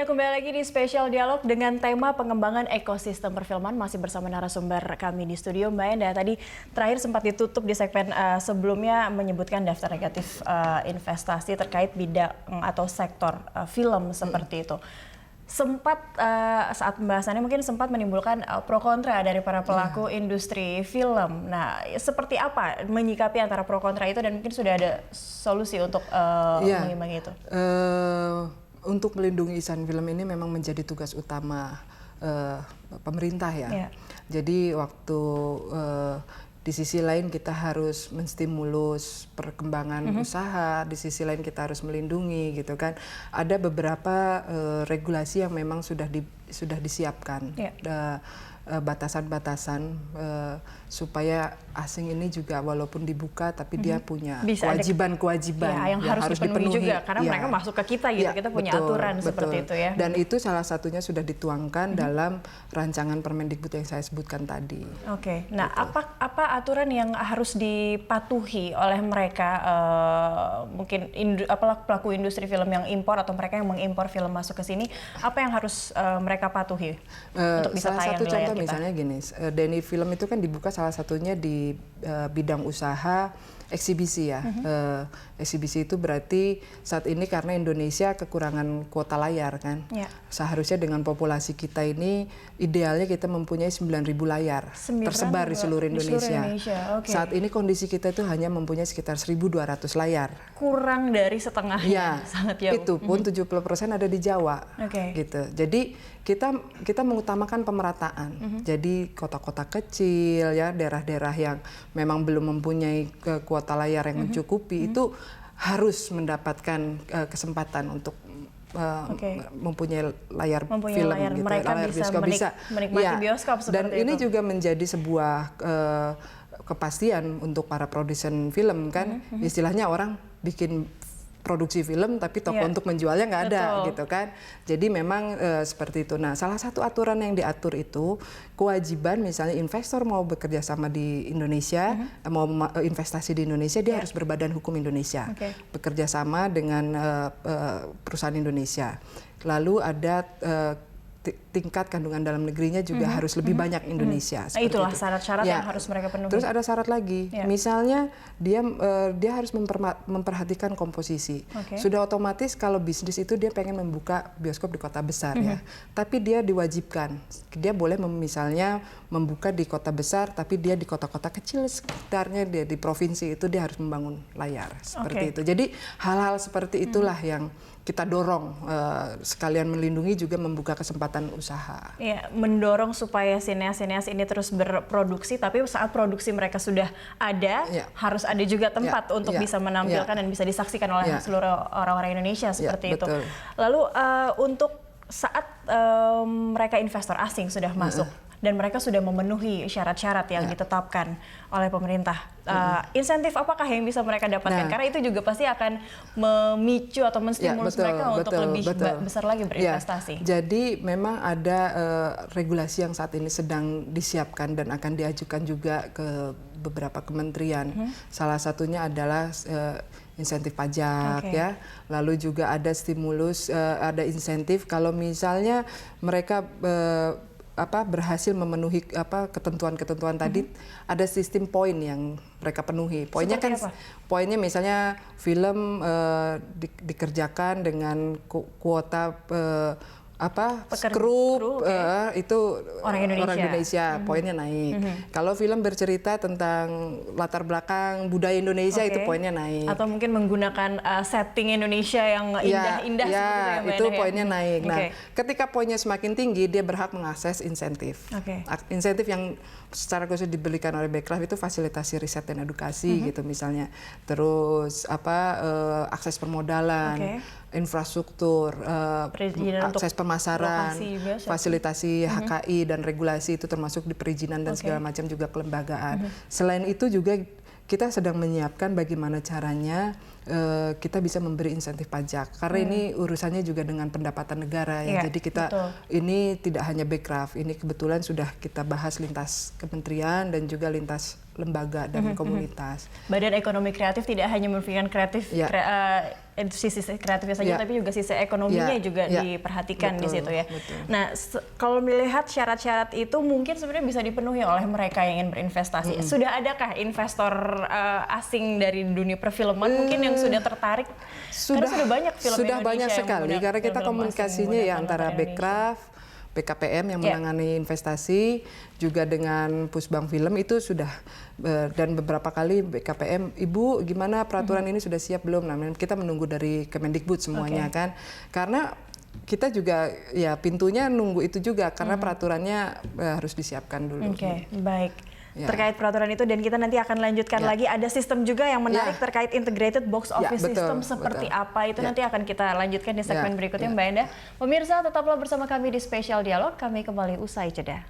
Ya, kembali lagi di Spesial Dialog dengan tema pengembangan ekosistem perfilman. Masih bersama narasumber kami di studio, Mbak Enda. Tadi terakhir sempat ditutup di segmen sebelumnya menyebutkan daftar negatif investasi terkait bidang atau sektor film seperti itu. Sempat saat pembahasannya mungkin sempat menimbulkan pro kontra dari para pelaku industri film. Nah, seperti apa menyikapi antara pro kontra itu dan mungkin sudah ada solusi untuk mengimbangi itu? Untuk melindungi insan film ini memang menjadi tugas utama pemerintah ya. Jadi waktu di sisi lain kita harus menstimulus perkembangan usaha, di sisi lain kita harus melindungi gitu kan. Ada beberapa regulasi yang memang sudah disiapkan. Batasan-batasan supaya asing ini juga walaupun dibuka tapi dia punya kewajiban-kewajiban yang harus dipenuhi juga karena mereka masuk ke kita gitu, kita punya aturan seperti itu ya. Dan itu salah satunya sudah dituangkan dalam rancangan Permendikbud yang saya sebutkan tadi. Oke, nah apa aturan yang harus dipatuhi oleh mereka mungkin pelaku industri film yang impor atau mereka yang mengimpor film masuk ke sini, apa yang harus mereka patuhi untuk bisa tayang di layar kita? Misalnya gini, Denny Film itu kan dibuka salah satunya di bidang usaha eksibisi ya. Eksibisi itu berarti saat ini karena Indonesia kekurangan kuota layar kan. Seharusnya dengan populasi kita ini idealnya kita mempunyai 9.000 layar tersebar di seluruh Indonesia. Saat ini kondisi kita itu hanya mempunyai sekitar 1.200 layar. Kurang dari setengahnya, sangat jauh. Itu pun 70% ada di Jawa. Gitu. Jadi kita mengutamakan pemerataan. Jadi kota-kota kecil ya, daerah-daerah yang memang belum mempunyai kuota layar yang mencukupi itu harus mendapatkan kesempatan untuk mempunyai layar film gitu. Mereka bisa menikmati bioskop seperti dan ini juga menjadi sebuah kepastian untuk para produsen film kan. Istilahnya orang bikin produksi film tapi toko untuk menjualnya nggak ada gitu kan. Jadi memang seperti itu. Nah, salah satu aturan yang diatur itu kewajiban misalnya investor mau bekerja sama di Indonesia, mau investasi di Indonesia, dia harus berbadan hukum Indonesia, bekerja sama dengan perusahaan Indonesia. Lalu ada tingkat kandungan dalam negerinya juga harus lebih banyak Indonesia. Itulah syarat-syarat yang harus mereka penuhi. Terus ada syarat lagi, misalnya dia harus memperhatikan komposisi. Sudah otomatis kalau bisnis itu dia pengen membuka bioskop di kota besar ya, tapi dia diwajibkan, dia boleh misalnya membuka di kota besar, tapi dia di kota-kota kecil sekitarnya, dia di provinsi itu dia harus membangun layar seperti itu. Jadi hal-hal seperti itulah yang kita dorong, sekalian melindungi juga membuka kesempatan usaha. Ya, mendorong supaya sineas-sineas ini terus berproduksi, tapi saat produksi mereka sudah ada, harus ada juga tempat untuk bisa menampilkan dan bisa disaksikan oleh seluruh orang-orang Indonesia seperti itu. Lalu untuk saat mereka investor asing sudah masuk, dan mereka sudah memenuhi syarat-syarat yang ditetapkan oleh pemerintah. Insentif apakah yang bisa mereka dapatkan? Karena itu juga pasti akan memicu atau menstimulus mereka untuk lebih besar lagi berinvestasi. Jadi memang ada regulasi yang saat ini sedang disiapkan dan akan diajukan juga ke beberapa kementerian. Salah satunya adalah insentif pajak ya. Lalu juga ada stimulus, ada insentif kalau misalnya mereka berhasil memenuhi ketentuan-ketentuan tadi, ada sistem poin yang mereka penuhi. Poinnya poinnya misalnya film dikerjakan dengan kuota kru itu orang Indonesia, poinnya naik. Kalau film bercerita tentang latar belakang budaya Indonesia, itu poinnya naik. Atau mungkin menggunakan setting Indonesia yang indah-indah seperti itu itu poinnya naik. Nah, ketika poinnya semakin tinggi, dia berhak mengakses insentif. Insentif yang secara khusus diberikan oleh Bekraf itu fasilitasi riset dan edukasi gitu misalnya. Terus akses permodalan, infrastruktur, akses pemasaran, fasilitasi HKI dan regulasi itu termasuk di perizinan dan segala macam juga kelembagaan. Selain itu juga kita sedang menyiapkan bagaimana caranya kita bisa memberi insentif pajak karena ini urusannya juga dengan pendapatan negara ya. Jadi kita ini tidak hanya Bekraf, ini kebetulan sudah kita bahas lintas kementerian dan juga lintas lembaga dan komunitas. Badan Ekonomi Kreatif tidak hanya memikirkan kreatif sisi kreatifnya saja, tapi juga sisi ekonominya juga diperhatikan di situ ya. Nah, kalau melihat syarat-syarat itu mungkin sebenarnya bisa dipenuhi oleh mereka yang ingin berinvestasi. Sudah adakah investor asing dari dunia perfilman mungkin yang sudah tertarik? Sudah banyak film sudah Indonesia banyak sekali karena kita komunikasinya ya antara Bekraf, BKPM yang menangani investasi, juga dengan Pusbang Film itu sudah, dan beberapa kali BKPM, Ibu gimana peraturan ini sudah siap belum? Nah, kita menunggu dari Kemendikbud semuanya kan, karena kita juga ya pintunya nunggu itu juga karena peraturannya harus disiapkan dulu. Baik. Terkait peraturan itu, dan kita nanti akan lanjutkan lagi, ada sistem juga yang menarik terkait integrated box office system seperti apa, itu nanti akan kita lanjutkan di segmen berikutnya Mbak Endah. Pemirsa, tetaplah bersama kami di Spesial Dialog, kami kembali usai jeda.